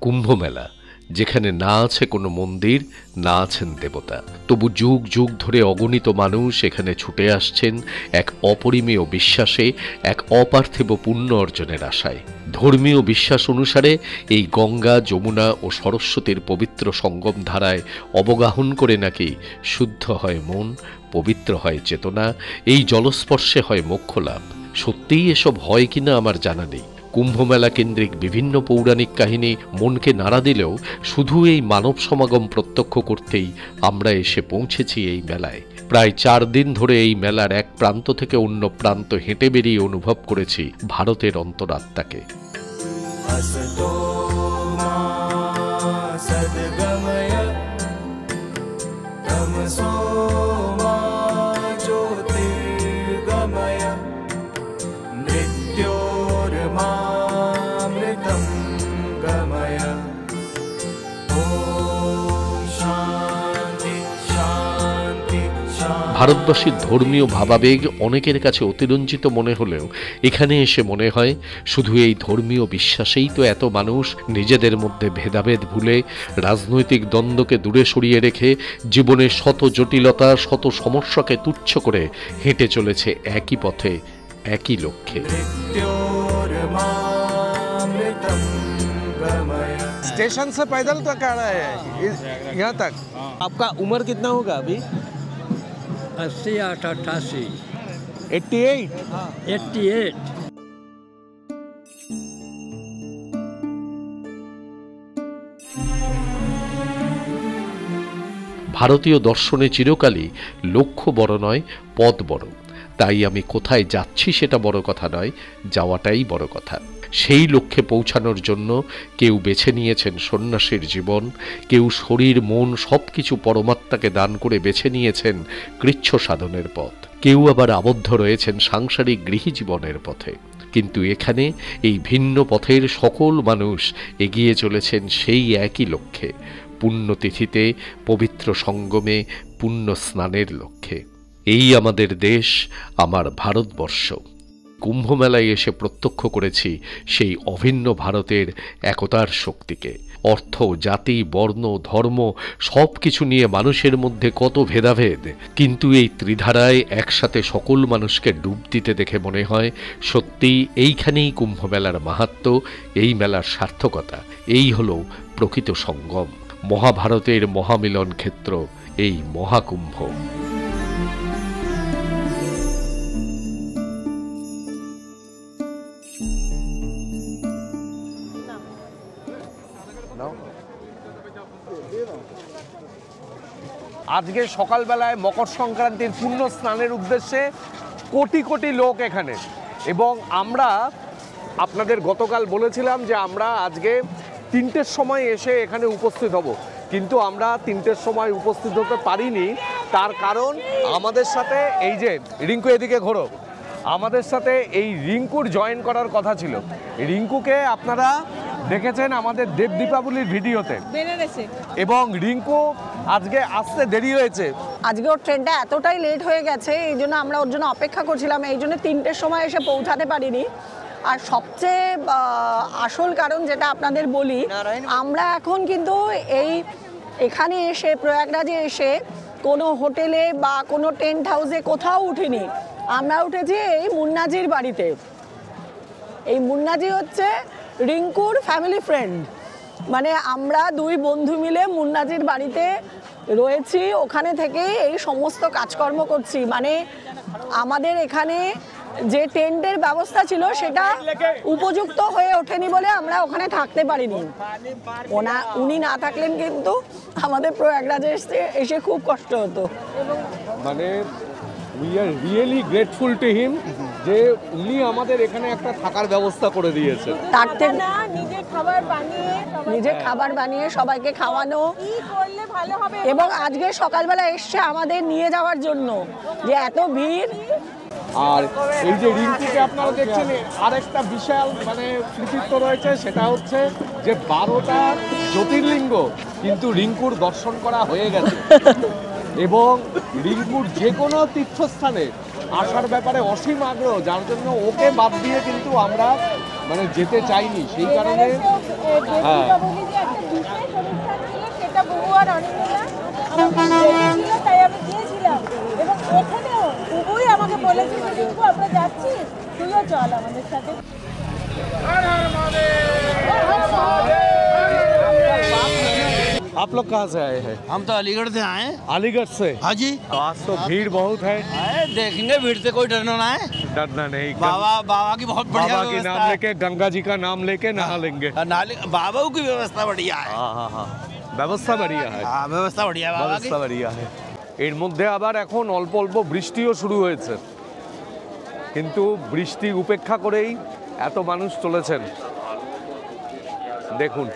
কুম্ভমেলা, যেখানে না আছে কোনো মন্দির, না আছেন দেবতা, তবু যুগ যুগ ধরে অগণিত মানুষ এখানে ছুটে আসছেন এক অপরিমেয় বিশ্বাসে, এক অপার্থিব পুণ্য অর্জনের আশায়। ধর্মীয় বিশ্বাস অনুসারে এই গঙ্গা, যমুনা ও সরস্বতীর পবিত্র সঙ্গম ধারায় অবগাহন করে নাকি শুদ্ধ হয় মন, পবিত্র হয় চেতনা, এই জলস্পর্শে হয় মোক্ষ লাভ। সত্যিই এসব হয় কিনা আমার জানা নেই। কুম্ভমেলা কেন্দ্রিক বিভিন্ন পৌরাণিক কাহিনী মনকে নাড়া দিলেও শুধু এই মানব সমাগম প্রত্যক্ষ করতেই আমরা এসে পৌঁছেছি এই মেলায়। প্রায় 4 দিন ধরে এই মেলার এক প্রান্ত থেকে অন্য প্রান্ত হেঁটে বেরিয়ে অনুভব করেছি ভারতের অন্তরাত্মাকে। ভারতবাসীর ধর্মীয় ভাবাবেগ অনেকের কাছে অতিরঞ্জিত মনে হলেও এখানে এসে মনে হয় শুধু এই ধর্মীয় বিশ্বাসেই তো এত মানুষ নিজেদের মধ্যে ভেদাভেদ ভুলে, রাজনৈতিক দ্বন্দ্বকে দূরে সরিয়ে রেখে, জীবনের শত জটিলতা, শত সমস্যাকে তুচ্ছ করে হেঁটে চলেছে একই পথে, একই লক্ষ্যে। स्टेशन से पैदल तक आ रहा है यहाँ तक। आपका उम्र कितना होगा अभी? 80 88 88 88। ভারতীয় দর্শনে চিরকালই লক্ষ্য বড় নয়, পথ বড়। তাই আমি কোথায় যাচ্ছি সেটা বড় কথা নয়, যাওয়াটাই বড় কথা। সেই লক্ষ্যে পৌঁছানোর জন্য কেউ বেছে নিয়েছেন সন্ন্যাসীর জীবন, কেউ শরীর মন সবকিছু পরমাত্মাকে দান করে বেছে নিয়েছেন কৃচ্ছ সাধনের পথ, কেউ আবার আবদ্ধ রয়েছেন সাংসারিক গৃহী জীবনের পথে। কিন্তু এখানে এই ভিন্ন পথের সকল মানুষ এগিয়ে চলেছেন সেই একই লক্ষ্যে, পুণ্যতিথিতে, পবিত্র সঙ্গমে, পুণ্য স্নানের লক্ষ্যে। এই আমাদের দেশ, আমার ভারতবর্ষ। কুম্ভমেলায় এসে প্রত্যক্ষ করেছি সেই অভিন্ন ভারতের একতার শক্তিকে। অর্থ, জাতি, বর্ণ, ধর্ম সব কিছু নিয়ে মানুষের মধ্যে কত ভেদাভেদ, কিন্তু এই ত্রিধারায় একসাথে সকল মানুষকে ডুব দিতে দেখে মনে হয় সত্যিই এইখানেই কুম্ভমেলার মাহাত্ম্য, এই মেলার সার্থকতা। এই হলো প্রকৃত সঙ্গম, মহাভারতের মহামিলন ক্ষেত্র, এই মহাকুম্ভ। আজকে সকালবেলায় মকর সংক্রান্তির পুণ্য স্নানের উদ্দেশ্যে কোটি কোটি লোক এখানে, এবং আমরা আপনাদের গতকাল বলেছিলাম যে আমরা আজকে 3টের সময় এসে এখানে উপস্থিত হব, কিন্তু আমরা 3টের সময় উপস্থিত হতে পারিনি। তার কারণ আমাদের সাথে এই যে রিঙ্কু, এদিকে ঘোরো, আমাদের সাথে এই রিঙ্কুর জয়েন করার কথা ছিল। রিঙ্কুকে আপনারা দেখেছেন আমাদের দেব দীপাবলির ভিডিওতে, এবং রিঙ্কু আজকে আসতে দেরি হয়েছে। আজকে ওর ট্রেনটা এতটাই লেট হয়ে গেছে, এই জন্য আমরা ওর জন্য অপেক্ষা করছিলাম, এই জন্য 3টের সময় এসে পৌঁছাতে পারিনি। আর সবচেয়ে আসল কারণ যেটা আপনাদের বলি, আমরা এখন কিন্তু এখানে এসে, প্রয়াগরাজে এসে কোনো হোটেলে বা কোনো টেন্ট হাউসে কোথাও উঠিনি। আমরা উঠেছি এই মুন্নাজির বাড়িতে। এই মুন্নাজি হচ্ছে রিঙ্কুর ফ্যামিলি ফ্রেন্ড, মানে আমরা 2 বন্ধু মিলে মুন্নাজির বাড়িতে রয়েছি, ওখানে থেকেই এই সমস্ত কাজকর্ম করছি। মানে আমাদের এখানে যে টেন্টের ব্যবস্থা ছিল সেটা উপযুক্ত হয়ে ওঠেনি বলে আমরা ওখানে থাকতে পারিনি। উনি না থাকলেন কিন্তু আমাদের প্রয়াগরাজে এসে খুব কষ্ট হতো। মানে we are really grateful to him যে উনি আমাদের এখানে একটা থাকার ব্যবস্থা করে দিয়েছেন। তার থেকে নিজে খাবার বানিয়ে সবাইকে খাওয়ানো, এবং আজকে সকালবেলা এসছে আমাদের নিয়ে যাওয়ার জন্য, যে এত ভিড়। আর এই যে রিঙ্কুকে আপনারা দেখছেন, আরেকটা বিশাল মানে কৃতিত্ব রয়েছে, সেটা হচ্ছে যে 12টা জ্যোতির্লিঙ্গ কিন্তু রিঙ্কুর দর্শন করা হয়ে গেছে, এবং রিঙ্কুর যে কোনো তীর্থস্থানে আসার ব্যাপারে অসীম আগ্রহ, যার জন্য ওকে বাদ দিয়ে কিন্তু আমরা মানে যেতে চাইনি সেই কারণে। হ্যাঁ সেটা বুবু আর অনিন্দা তাই আমি গিয়েছিলাম এবং এখানেও বুবুই আমাকে বলেছিল রিঙ্কু আমরা যাচ্ছি তুইও চল আমাদের সাথে। आप लोग कहाँ से आए हैं? हम तो अलीगढ़ से आए हैं। अलीगढ़ से। हाँ जी। आज तो भीड़ बहुत है। देखेंगे भीड़ से कोई डरना ना है। डरना नहीं। बाबा की बहुत बढ़िया बाबा की नाम लेके, गंगा जी का नाम लेके नहा लेंगे। बाबा की व्यवस्था बढ़िया है। हाँ ব্যবস্থা बढ़िया है। व्यवस्था बढ़िया है बाबा की। ব্যবস্থা बढ़िया है। এর মধ্যে আবার এখন অল্প অল্প বৃষ্টিও শুরু হয়েছে, কিন্তু বৃষ্টি উপেক্ষা করেই এত মানুষ চলেছেন দেখুন।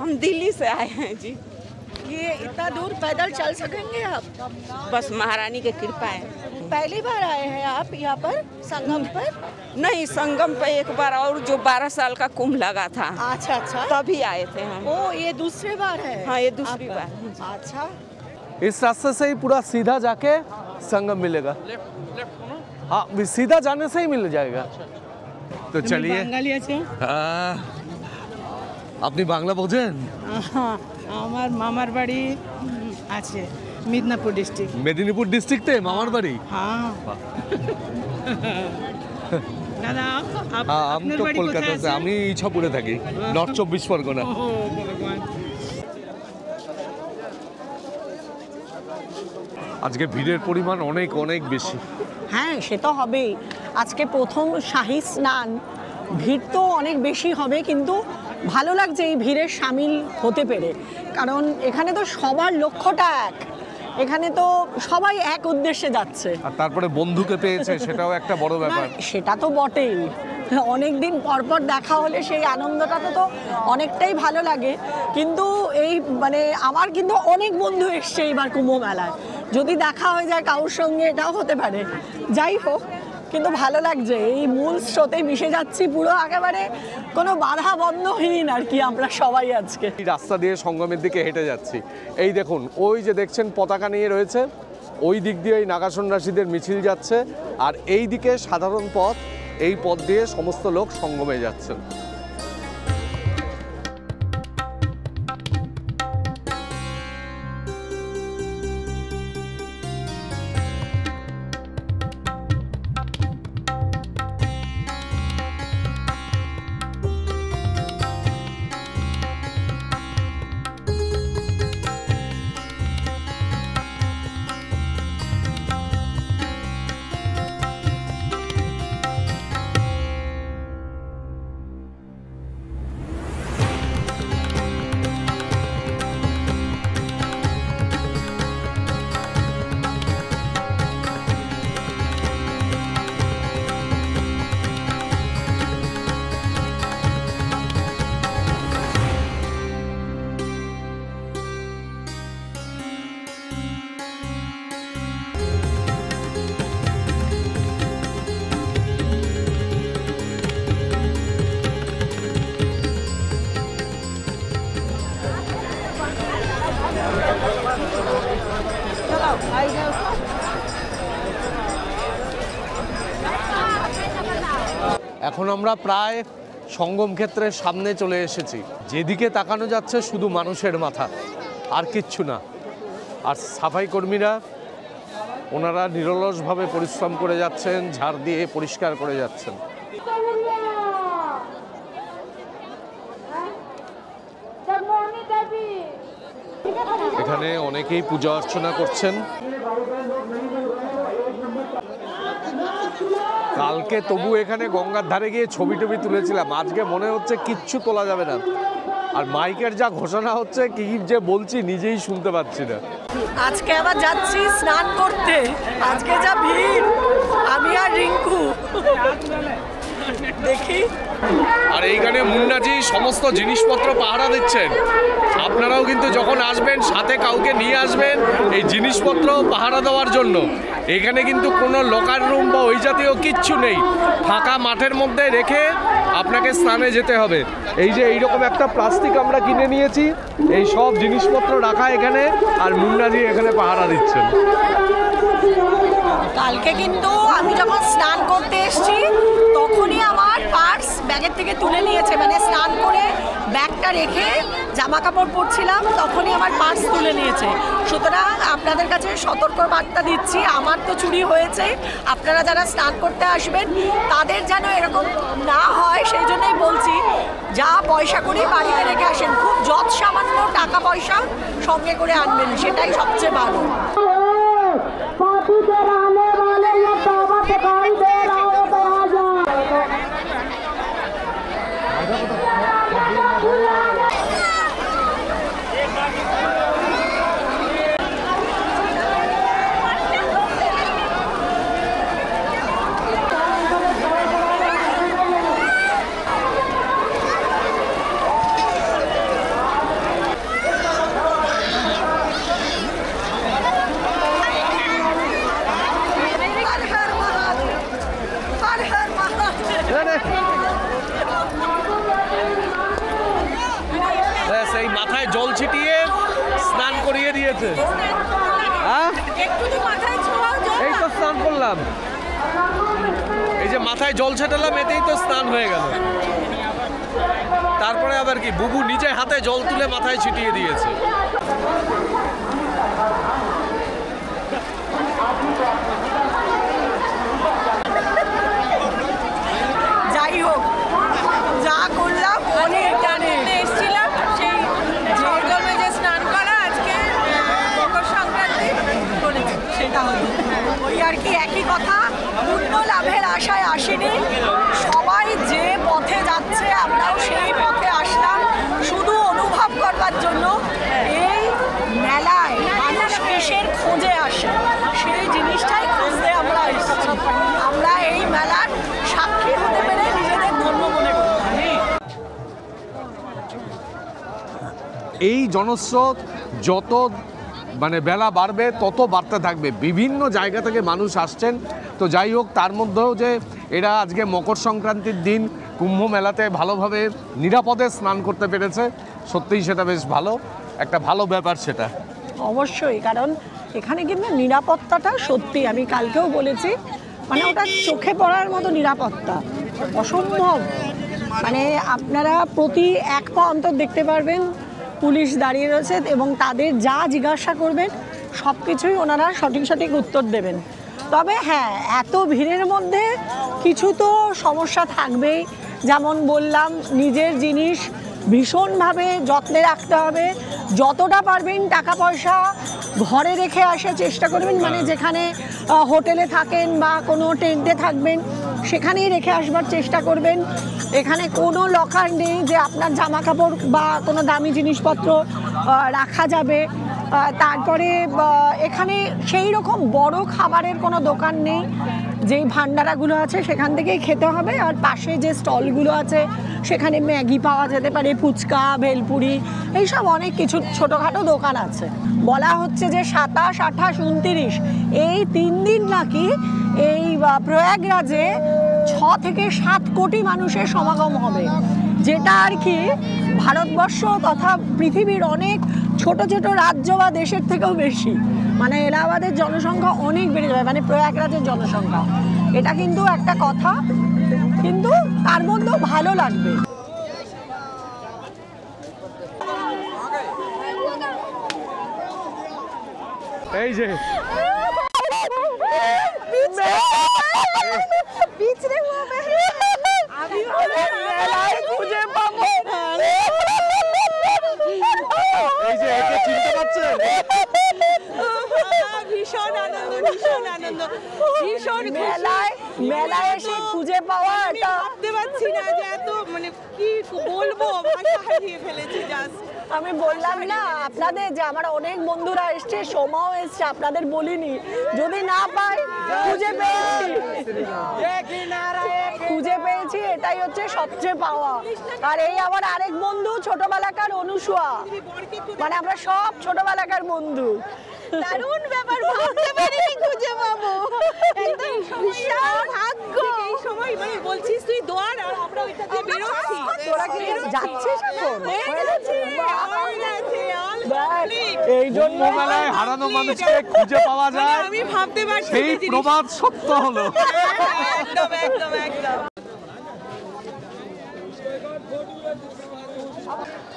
हम दिल्ली से आए हैं जी। ये इतना दूर पैदल चल सकेंगे आप? बस महारानी की कृपा है। पहली बार आए हैं आप यहाँ पर संगम पर? नहीं, संगम पे एक बार और जो 12 साल का कुंभ लगा था अच्छा अच्छा, तभी आए थे हम। ओ ये दूसरी बार है? हाँ ये दूसरी आपका? बार। अच्छा, इस रास्ते से ही पूरा सीधा जाके संगम मिलेगा। हाँ सीधा जाने से ही मिल जाएगा। तो चलिए। हाँ, আপনি বাংলা বোঝেন? আমার মামার বাড়ি আছে মিদনাপুর ডিস্ট্রিক্ট। মেদিনীপুর ডিস্ট্রিক্টে মামার বাড়ি? हाँ দাদা हाँ हम আপনার तो বাড়ি কলকাতা কোথায় से, আছে? আমি ইছাপুরে থাকি, নর্থ 24 পরগনা। ও ভগবান। আজকে ভিড়ের পরিমাণ অনেক অনেক বেশি। হ্যাঁ সে তো হবেই, আজকে প্রথম শাহী স্নান, ভিড় তো অনেক বেশি হবে, কিন্তু ভালো লাগছে এই ভিড়ে সামিল হতে পেরে, কারণ এখানে তো সবার লক্ষ্যটা এক, এখানে তো সবাই এক উদ্দেশ্যে যাচ্ছে। আর তারপরে বন্ধুকে পেয়েছে, সেটাও একটা বড় না, ব্যাপার। সেটা তো বটেই, অনেক দিন পর পর দেখা হলে সেই আনন্দটা তো অনেকটাই ভালো লাগে। কিন্তু এই মানে আমার কিন্তু অনেক বন্ধু এসছে এইবার কুম্ভ মেলায়, যদি দেখা হয়ে যায় কারোর সঙ্গে এটাও হতে পারে। যাই হোক, কিন্তু ভালো লাগছে, এই মূল স্রোতে মিশে যাচ্ছি পুরো, একেবারে কোনো বাধা বন্ধহীন আর কি আমরা সবাই আজকে। এই রাস্তা দিয়ে সঙ্গমের দিকে হেঁটে যাচ্ছি, এই দেখুন ওই যে দেখছেন পতাকা নিয়ে রয়েছে, ওই দিক দিয়ে এই নাগা সন্ন্যাসীদের মিছিল যাচ্ছে, আর এই দিকে সাধারণ পথ, এই পথ দিয়ে সমস্ত লোক সঙ্গমে যাচ্ছেন। এখন আমরা প্রায় সঙ্গম ক্ষেত্রের সামনে চলে এসেছি, যেদিকে তাকানো যাচ্ছে শুধু মানুষের মাথা, আর কিচ্ছু না। আর সাফাই কর্মীরা ওনারা নিরলসভাবে পরিশ্রম করে যাচ্ছেন, ঝাড় দিয়ে পরিষ্কার করে যাচ্ছেন। এখানে অনেকেই পূজা অর্চনা করছেন। কালকে তবু এখানে গঙ্গার ধারে গিয়ে ছবি টবি তুলেছিলাম, আজকে মনে হচ্ছে কিচ্ছু তোলা যাবে না। আর মাইকের যা ঘোষণা হচ্ছে, কি যে বলছি নিজেই শুনতে পাচ্ছি না। আজকে আবার যাচ্ছি স্নান করতে, আজকে যা ভিড়, আমি আর রিঙ্কু দেখি। আর এইখানে মুন্নাজি সমস্ত জিনিসপত্র পাহারা দিচ্ছেন, আপনারাও কিন্তু যখন আসবেন সাথে কাউকে নিয়ে আসবেন এই জিনিসপত্র পাহারা দেওয়ার জন্য। এখানে কিন্তু কোনো লকার রুম বা ওই জাতীয় কিচ্ছু নেই, ফাঁকা মাঠের মধ্যে রেখে আপনাকে স্নানে যেতে হবে। এই যে এইরকম একটা প্লাস্টিক আমরা কিনে নিয়েছি, এই সব জিনিসপত্র রাখা এখানে, আর মুন্নাজি এখানে পাহারা দিচ্ছেন। কালকে কিন্তু আমি যখন স্নান করতে এসেছি তখনই আমার পার্স ব্যাগের থেকে তুলে নিয়েছে, মানে স্নান করে ব্যাগটা রেখে জামা কাপড় পরছিলাম তখনই আমার পার্স তুলে নিয়েছে। সুতরাং আপনাদের কাছে সতর্ক বার্তা দিচ্ছি, আমার তো চুরি হয়েছে, আপনারা যারা স্নান করতে আসবেন তাদের যেন এরকম না হয় সেই জন্যই বলছি, যা পয়সা করি বাড়িতে রেখে আসেন, খুব যৎ সামান্য টাকা পয়সা সঙ্গে করে আনবেন, সেটাই সবচেয়ে ভালো। এই মাথায় জল ছিটিয়ে স্নান করিয়ে দিয়েছে। এই তো স্নান করলাম, এই যে মাথায় জল ছেটালাম, এতেই তো স্নান হয়ে গেল। তারপরে আবার কি বুবু নিজে হাতে জল তুলে মাথায় ছিটিয়ে দিয়েছে। যাই হোক, যা করলাম অনেক জানে এসেছিলাম, সেই ঝড়গমে যে স্নান করা আজকে মকর সংক্রান্তি করেছি, সেটা হলো ওই আর কি একই কথা। পুণ্য লাভের আশায় আসেনি, সবাই যে পথে যাচ্ছে আমরাও সেই পথে আসলাম শুধু অনুভব করবার জন্য। এই মেলায় মানুষ কিসের খোঁজে আসে সেই জিনিসটাই খুঁজতে আমরা এসেছি। আমরা এই মেলার সাক্ষী হতে পেরে নিজেদের ধন্য মনে করি। এই জনস্রোত যত মানে বেলা বাড়বে তত বাড়তে থাকবে, বিভিন্ন জায়গা থেকে মানুষ আসছেন। তো যাই হোক, তার মধ্যেও যে এরা আজকে মকর সংক্রান্তির দিন কুম্ভ মেলাতে ভালোভাবে নিরাপদে স্নান করতে পেরেছে, সত্যিই সেটা বেশ ভালো একটা ভালো ব্যাপার সেটা। অবশ্যই, কারণ এখানে কিন্তু নিরাপত্তাটা সত্যি, আমি কালকেও বলেছি, মানে ওটা চোখে পড়ার মতো নিরাপত্তা, অসম্ভব। মানে আপনারা প্রতি এক পা অন্তর দেখতে পারবেন পুলিশ দাঁড়িয়ে রয়েছে এবং তাদের যা জিজ্ঞাসা করবেন সব কিছুই ওনারা সঠিক সঠিক উত্তর দেবেন। তবে হ্যাঁ, এত ভিড়ের মধ্যে কিছু তো সমস্যা থাকবেই, যেমন বললাম নিজের জিনিস ভীষণভাবে যত্নে রাখতে হবে, যতটা পারবেন টাকা পয়সা ঘরে রেখে আসার চেষ্টা করবেন, মানে যেখানে হোটেলে থাকেন বা কোনো টেন্টে থাকবেন সেখানেই রেখে আসবার চেষ্টা করবেন। এখানে কোনো লকার নেই যে আপনার জামা কাপড় বা কোনো দামি জিনিসপত্র রাখা যাবে। তারপরে এখানে সেই রকম বড় খাবারের কোনো দোকান নেই, যেই ভান্ডারাগুলো আছে সেখান থেকেই খেতে হবে। আর পাশে যে স্টলগুলো আছে সেখানে ম্যাগি পাওয়া যেতে পারে, ফুচকা, ভেলপুরি, এইসব অনেক কিছু ছোটোখাটো দোকান আছে। বলা হচ্ছে যে 27, 28, 29 এই 3 দিন নাকি এই প্রয়াগরাজে 6 থেকে 7 কোটি মানুষের সমাগম হবে, যেটা আর কি ভারতবর্ষ তথা পৃথিবীর অনেক ছোট ছোট রাজ্য বা দেশের থেকেও বেশি। মানে এলাহাবাদের জনসংখ্যা অনেক বেড়ে যাবে, মানে প্রয়াগরাজের জনসংখ্যা। এটা কিন্তু একটা কথা, কিন্তু তার মধ্যেও ভালো লাগবে। এই যে এই যে একে চিনতে পারছেন? ভীষণ আনন্দ, ভীষণ আনন্দ, ভীষণ মেলায় এসে খুঁজে পাওয়া, আমি ভাবতে পারছি না যে এত, মানে কি বলবো, ভাষা হারিয়ে ফেলেছি। জাস্ট আমি বললাম না আপনাদের যে আমার অনেক বন্ধুরা এসছে, সোমাও এসছে, আপনাদের বলিনি, যদি না পাই খুঁজে পেয়েছি, এটাই হচ্ছে সবচেয়ে পাওয়া। আর এই আমার আরেক বন্ধু ছোটবেলাকার অনুসুয়া, মানে আমরা সব ছোটবেলাকার বন্ধু। দারুণ ব্যাপার, ভাবতে পারিনি খুঁজে পাবো, একদম বিশাল ভাগ্য। এই সময় মানে বলছিস তুই দোয়ার, আর আমরা ওইটা দিয়ে বেরোচ্ছি। তোরা কি যাচ্ছিস এখন? এই জন্য মেলায় হারানো মানুষকে খুঁজে পাওয়া যায়, আমি ভাবতে পারছি সেই প্রবাদ সত্য হলো। একদম একদম একদম।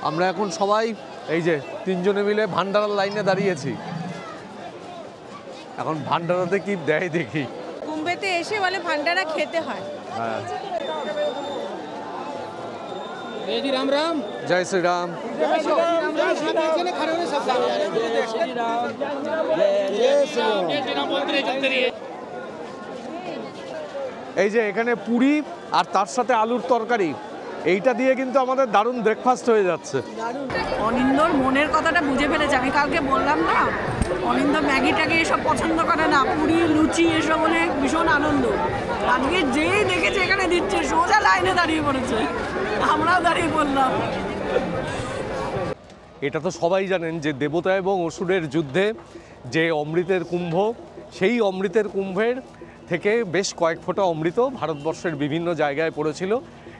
আমরা এখন সবাই এই যে তিনজনে মিলে ভান্ডারার লাইনে দাঁড়িয়েছি। এখন ভান্ডারাতে কি দেয় দেখি। কুম্ভেতে এসে বলে ভান্ডারা খেতে হয়। হ্যাঁ, রাম রাম জয় শ্রীরাম। এই যে এখানে পুরি আর তার সাথে আলুর তরকারি, এইটা দিয়ে কিন্তু আমাদের দারুণ ব্রেকফাস্ট হয়ে যাচ্ছে। অনিন্দর মনের কথাটা বুঝে ফেলেছে। আমি কালকে বললাম না, অনিন্দ ম্যাগি ট্যাগি এসব পছন্দ করে না, পুরি লুচি এসব হলে ভীষণ আনন্দ। আজকে যেই দেখেছে এখানে দিচ্ছে সোজা লাইনে দাঁড়িয়ে পড়েছে, আমরাও দাঁড়িয়ে পড়লাম। এটা তো সবাই জানেন যে দেবতা এবং অসুরের যুদ্ধে যে অমৃতের কুম্ভ, সেই অমৃতের কুম্ভের থেকে বেশ কয়েক ফোঁটা অমৃত ভারতবর্ষের বিভিন্ন জায়গায় পড়েছিল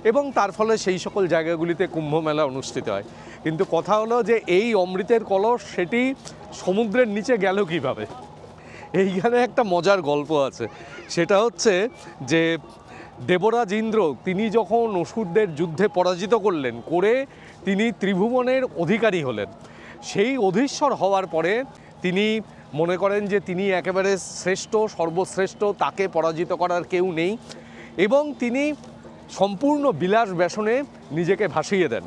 এবং তার ফলে সেই সকল জায়গাগুলিতে কুম্ভ মেলা অনুষ্ঠিত হয়। কিন্তু কথা হলো যে এই অমৃতের কলস সেটি সমুদ্রের নিচে গেল কিভাবে। এইখানে একটা মজার গল্প আছে। সেটা হচ্ছে যে দেবরাজ ইন্দ্র তিনি যখন অসুরদের যুদ্ধে পরাজিত করলেন, করে তিনি ত্রিভুবনের অধিকারী হলেন। সেই অধীশ্বর হওয়ার পরে তিনি মনে করেন যে তিনি একেবারে শ্রেষ্ঠ, সর্বশ্রেষ্ঠ, তাকে পরাজিত করার কেউ নেই এবং তিনি সম্পূর্ণ বিলাস ব্যসনে নিজেকে ভাসিয়ে দেন।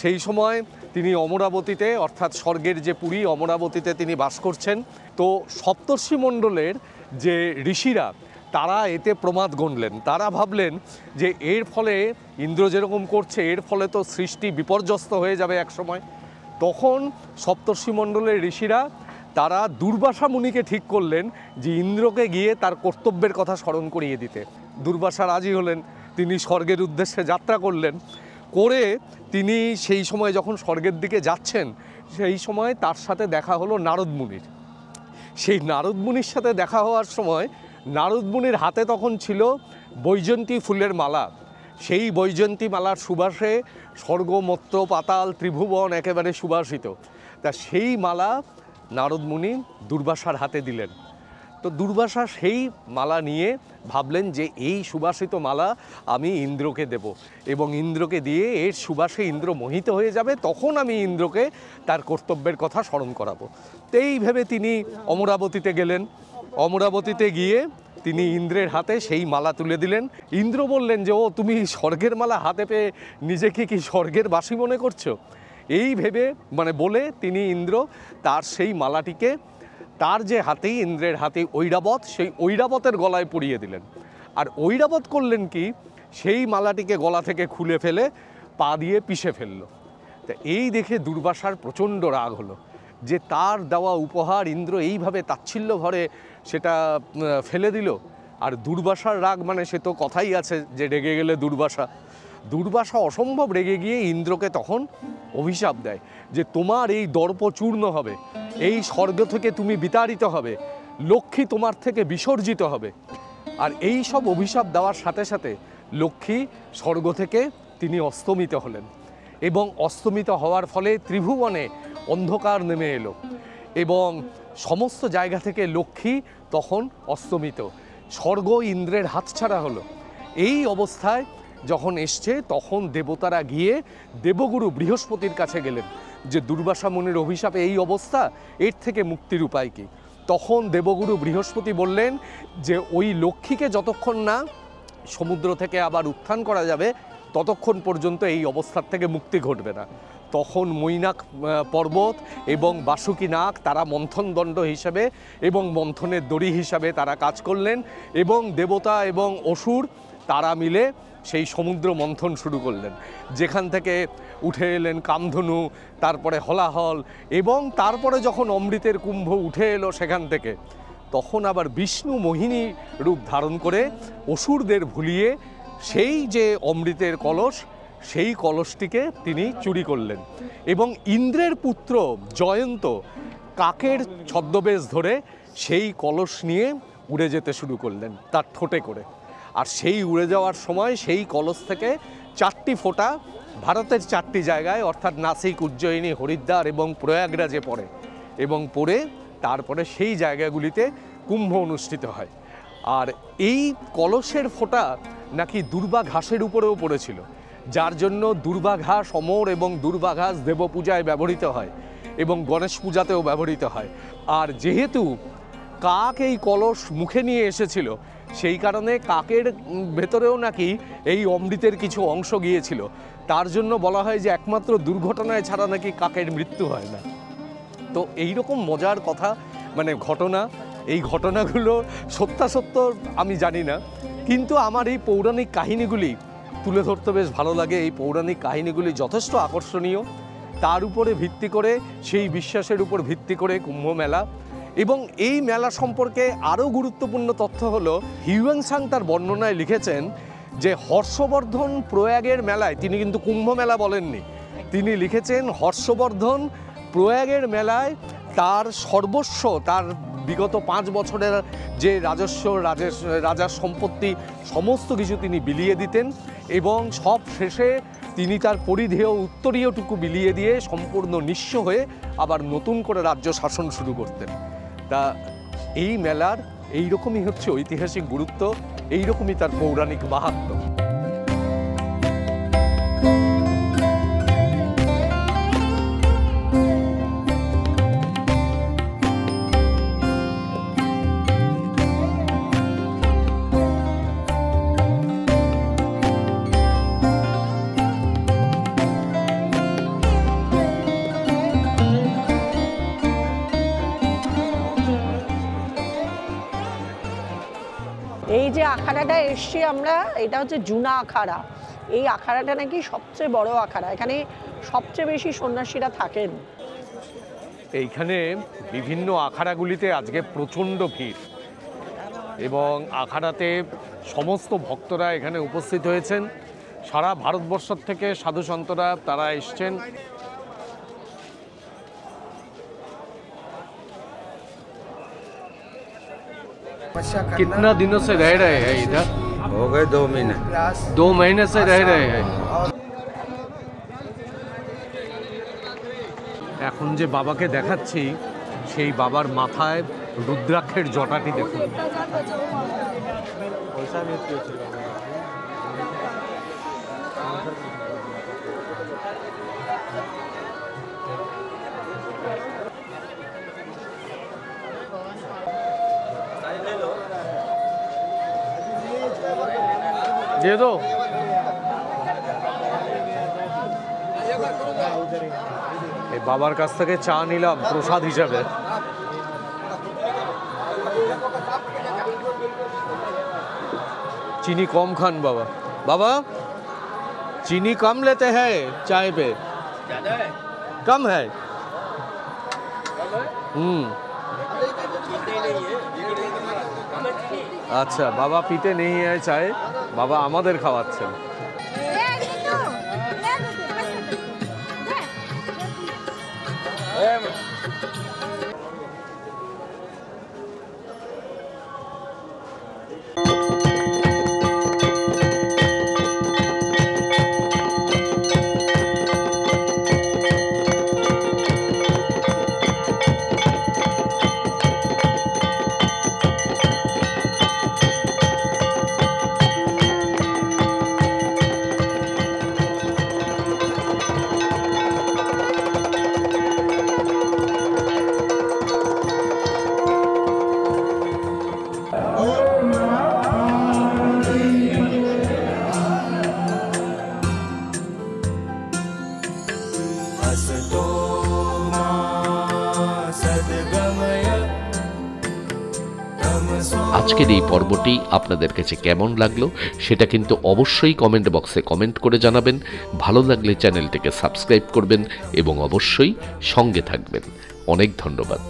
সেই সময় তিনি অমরাবতীতে, অর্থাৎ স্বর্গের যে পুরী অমরাবতীতে তিনি বাস করছেন। তো সপ্তর্ষি মণ্ডলের যে ঋষিরা তারা এতে প্রমাদ গণলেন। তারা ভাবলেন যে এর ফলে ইন্দ্র যেরকম করছে এর ফলে তো সৃষ্টি বিপর্যস্ত হয়ে যাবে এক সময়। তখন সপ্তর্ষি মণ্ডলের ঋষিরা তারা দুর্বাসা মুনিকে ঠিক করলেন যে ইন্দ্রকে গিয়ে তার কর্তব্যের কথা স্মরণ করিয়ে দিতে। দুর্বাসা রাজি হলেন, তিনি স্বর্গের উদ্দেশ্যে যাত্রা করলেন। করে তিনি সেই সময় যখন স্বর্গের দিকে যাচ্ছেন সেই সময় তার সাথে দেখা হলো নারদ মুনির। সেই নারদ মুনির সাথে দেখা হওয়ার সময় নারদ মুনির হাতে তখন ছিল বৈজয়ন্তী ফুলের মালা। সেই বৈজয়ন্তী মালার সুবাসে স্বর্গ, মর্ত্য, পাতাল, ত্রিভুবন একেবারে সুবাসিত। তা সেই মালা নারদ মুনি দুর্বাসার হাতে দিলেন। তো দুর্বাসা সেই মালা নিয়ে ভাবলেন যে এই সুবাসিত মালা আমি ইন্দ্রকে দেব এবং ইন্দ্রকে দিয়ে এর সুবাসে ইন্দ্র মোহিত হয়ে যাবে, তখন আমি ইন্দ্রকে তার কর্তব্যের কথা স্মরণ করাবো। তো এই ভেবে তিনি অমরাবতীতে গেলেন। অমরাবতীতে গিয়ে তিনি ইন্দ্রের হাতে সেই মালা তুলে দিলেন। ইন্দ্র বললেন যে ও তুমি স্বর্গের মালা হাতে পেয়ে নিজেকে কি স্বর্গের বাসী মনে করছো? এই ভেবে বলে তিনি ইন্দ্র তার সেই মালাটিকে তার যে হাতেই, ইন্দ্রের হাতে ঐরাবত, সেই ঐরাবতের গলায় পরিয়ে দিলেন। আর ঐরাবত করলেন কি, সেই মালাটিকে গলা থেকে খুলে ফেলে পা দিয়ে পিষে ফেললো। তা এই দেখে দুর্বাসার প্রচণ্ড রাগ হলো যে তার দেওয়া উপহার ইন্দ্র এইভাবে তাচ্ছিল্য ভরে সেটা ফেলে দিল। আর দুর্বাসার রাগ সে তো কথাই আছে যে রেগে গেলে দুর্বাসা অসম্ভব রেগে গিয়ে ইন্দ্রকে তখন অভিশাপ দেয় যে তোমার এই দর্প চূর্ণ হবে, এই স্বর্গ থেকে তুমি বিতাড়িত হবে, লক্ষ্মী তোমার থেকে বিসর্জিত হবে। আর এই সব অভিশাপ দেওয়ার সাথে সাথে লক্ষ্মী স্বর্গ থেকে তিনি অস্তমিত হলেন এবং অস্তমিত হওয়ার ফলে ত্রিভুবনে অন্ধকার নেমে এলো এবং সমস্ত জায়গা থেকে লক্ষ্মী তখন অস্তমিত, স্বর্গ ইন্দ্রের হাতছাড়া হলো। এই অবস্থায় যখন এসছে তখন দেবতারা গিয়ে দেবগুরু বৃহস্পতির কাছে গেলেন যে দুর্বাসা মুনির অভিশাপে এই অবস্থা, এর থেকে মুক্তির উপায় কী? তখন দেবগুরু বৃহস্পতি বললেন যে ওই লক্ষ্মীকে যতক্ষণ না সমুদ্র থেকে আবার উত্থান করা যাবে ততক্ষণ পর্যন্ত এই অবস্থার থেকে মুক্তি ঘটবে না। তখন মৈনাক পর্বত এবং বাসুকী নাগ তারা মন্থন দণ্ড হিসাবে এবং মন্থনের দড়ি হিসাবে তারা কাজ করলেন এবং দেবতা এবং অসুর তারা মিলে সেই সমুদ্র মন্থন শুরু করলেন। যেখান থেকে উঠে এলেন কামধনু, তারপরে হলাহল এবং তারপরে যখন অমৃতের কুম্ভ উঠে এলো সেখান থেকে, তখন আবার বিষ্ণু মোহিনী রূপ ধারণ করে অসুরদের ভুলিয়ে সেই যে অমৃতের কলস, সেই কলসটিকে তিনি চুরি করলেন এবং ইন্দ্রের পুত্র জয়ন্ত কাকের ছদ্মবেশ ধরে সেই কলস নিয়ে উড়ে যেতে শুরু করলেন তার ঠোঁটে করে। আর সেই উড়ে যাওয়ার সময় সেই কলস থেকে 4টি ফোঁটা ভারতের 4টি জায়গায় অর্থাৎ নাসিক, উজ্জয়িনী, হরিদ্বার এবং প্রয়াগরাজে পড়ে। এবং পরে তারপরে সেই জায়গাগুলিতে কুম্ভ অনুষ্ঠিত হয়। আর এই কলসের ফোঁটা নাকি দুর্বা ঘাসের উপরেও পড়েছিল, যার জন্য দুর্বা ঘাস অমর এবং দুর্বা ঘাস দেবপূজায় ব্যবহৃত হয় এবং গণেশ পূজাতেও ব্যবহৃত হয়। আর যেহেতু কাক এই কলস মুখে নিয়ে এসেছিল, সেই কারণে কাকের ভেতরেও নাকি এই অমৃতের কিছু অংশ গিয়েছিল। তার জন্য বলা হয় যে একমাত্র দুর্ঘটনায় ছাড়া নাকি কাকের মৃত্যু হয় না। তো এই রকম মজার কথা, মানে ঘটনা, এই ঘটনাগুলো সত্যাসত্য আমি জানি না, কিন্তু আমার এই পৌরাণিক কাহিনীগুলি তুলে ধরতে বেশ ভালো লাগে। এই পৌরাণিক কাহিনীগুলি যথেষ্ট আকর্ষণীয়, তার উপরে ভিত্তি করে, সেই বিশ্বাসের উপর ভিত্তি করে কুম্ভ মেলা। এবং এই মেলা সম্পর্কে আরও গুরুত্বপূর্ণ তথ্য হলো, হিউয়েন সাং তার বর্ণনায় লিখেছেন যে হর্ষবর্ধন প্রয়াগের মেলায়, তিনি কিন্তু কুম্ভ মেলা বলেননি, তিনি লিখেছেন হর্ষবর্ধন প্রয়াগের মেলায় তার সর্বস্ব, তার বিগত 5 বছরের যে রাজস্ব, রাজার সম্পত্তি সমস্ত কিছু তিনি বিলিয়ে দিতেন এবং সব শেষে তিনি তার পরিধেয় উত্তরীয়টুকু বিলিয়ে দিয়ে সম্পূর্ণ নিঃস্ব হয়ে আবার নতুন করে রাজ্য শাসন শুরু করতেন। তা এই মেলার এইরকমই হচ্ছে ঐতিহাসিক গুরুত্ব, এইরকমই তার পৌরাণিক মাহাত্ম্য। এই যে আখাড়াটা এসছি আমরা, এটা হচ্ছে জুনা আখাড়া। এই আখাড়াটা নাকি সবচেয়ে বড় আখাড়া, এখানে সবচেয়ে বেশি সন্ন্যাসীরা থাকেন। এইখানে বিভিন্ন আখাড়াগুলিতে আজকে প্রচণ্ড ভিড় এবং আখাড়াতে সমস্ত ভক্তরা এখানে উপস্থিত হয়েছেন। সারা ভারতবর্ষ থেকে সাধু সন্তরা তারা এসছেন। कितना दिनों से रह रहे हैं इधर? हो गए 2 महीने। 2 महीने से रह रहे हैं। এখন যে বাবাকে দেখাচ্ছি, সেই বাবার মাথায় রুদ্রাক্ষের জটাটি দেখুন। দিয়ে দো। এই বাবার কাছ থেকে চা নিলাম প্রসাদ হিসাবে। चीनी कम खान बाबा। बाबा चीनी कम लेते हैं चाय पे? कम है। अच्छा बाबा पीते नहीं है चाय, बाबा आमादेर खावाচ্ছেন। আজকের এই পর্বটি আপনাদের কাছে কেমন লাগলো সেটা কিন্তু অবশ্যই কমেন্ট বক্সে কমেন্ট করে জানাবেন। ভালো লাগলে চ্যানেলটিকে সাবস্ক্রাইব করবেন এবং অবশ্যই সঙ্গে থাকবেন। অনেক ধন্যবাদ।